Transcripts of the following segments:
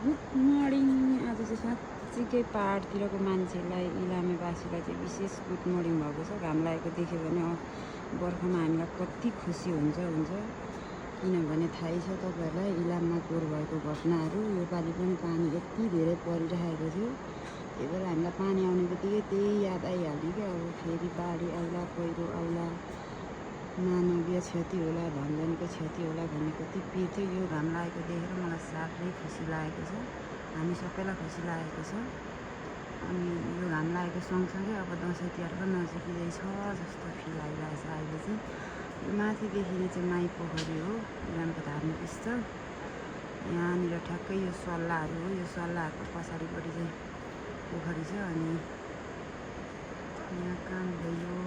Good morning. आज चाहिँ साँच्चीकै पाहाडतिरको मान्छेलाई इलामेवासीलाई चाहिँ विशेष गुड मर्निङ भएको छ। घाम लागेको देख्यो भने बर्खामा हामीलाई कति खुसी हुन्छ किनभने थाहै छ तपाईँहरूलाई इलाममा कोर भएको घटनाहरू। योपालि पनि पानी यति धेरै परिरहेको थियो, त्यही भएर हामीलाई पानी आउने बित्तिकै त्यही याद आइहाल्यो क्या। अब फेरि बाढी आउला, पहिरो आउला, मानवीय क्षति होला, धनजनको क्षति होला भन्ने कति पिर थियो। यो घाम लागेको देखेर मलाई साह्रै खुसी लागेको छ, हामी सबैलाई खुसी लागेको छ। अनि यो घाम लागेको सँगसँगै अब दसैँ तिहार पनि नजिकिँदैछ जस्तो फिल आइरहेछ। अहिले चाहिँ यो माथि देखिने चाहिँ माई पोखरी हो, इलामको धार्मिक स्थल। यहाँनिर ठ्याक्कै यो सल्लाहहरू हो, यो सल्लाहहरूको पछाडिपट्टि चाहिँ पोखरी छ। अनि यहाँ काम भयो,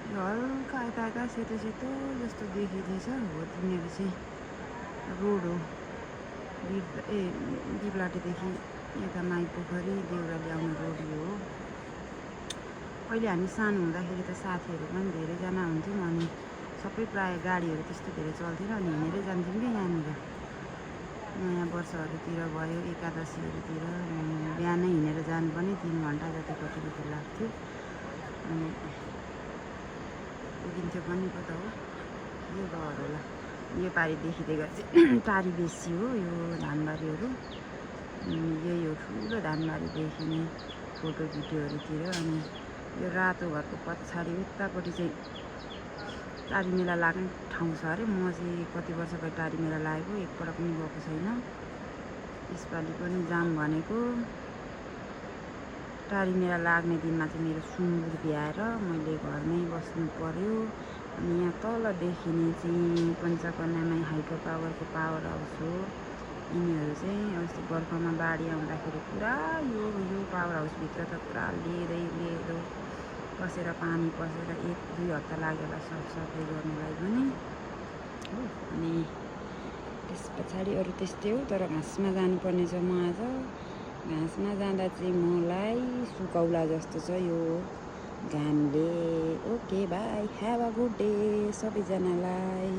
यो हल्का यता सेतो सेतो जस्तो देखिँदैछ हो, तिनीहरू चाहिँ रोड हो। दिपलाटेदेखि यता माई पोखरी देउराली आउने रोड यो हो। पहिले हामी सानो हुँदाखेरि त साथीहरू पनि धेरैजना हुन्थ्यौँ, अनि सबै प्रायः गाडीहरू त्यस्तो धेरै चल्थेन, अनि हिँडेरै जान्थ्यौँ क्या। यहाँनिर नयाँ वर्षहरूतिर भयो, एकादशीहरूतिर बिहानै हिँडेर जानु पनि 3 घन्टा जति कति लाग्थ्यो। अनि पुगिन्थ्यो पनि कता हो, यो घर होला। यो पारि देखिँदै चाहिँ टारी बेसी हो, यो धानबारीहरू। यही हो ठुलो धानबारी देखिने फोटो भिडियोहरूतिर। अनि यो रातो घरको पछाडि उतापट्टि चाहिँ टारी मेला लाग्ने ठाउँ छ अरे। म चाहिँ कति वर्ष भयो टारी मेला लागेको, एकपल्ट पनि गएको छैन। यसपालि पनि जाम भनेको। टारी मेला लाग्ने दिनमा चाहिँ मेरो सुँगुर ब्याएर मैले घरमै बस्नु पर्यो। अनि यहाँ तल देखिने चाहिँ पञ्चकन्यामा हाइड्रो पावरको पावर हाउस हो। यिनीहरू चाहिँ अस्ति बर्खामा बाढी आउँदाखेरि पुरा यो पावर हाउसभित्र त पुरा लेदो पसेर पानी पसेर 1-2 हप्ता लाग्यो होला सफाइ गर्नलाई पनि हो। अनि त्यस पछाडि अरू त्यस्तै हो, तर घाँसमा जानुपर्ने छ। म आज घाँसमा जाँदा चाहिँ मलाई सुकौला जस्तो छ यो घामले। Okay by, have a good day सबैजनालाई।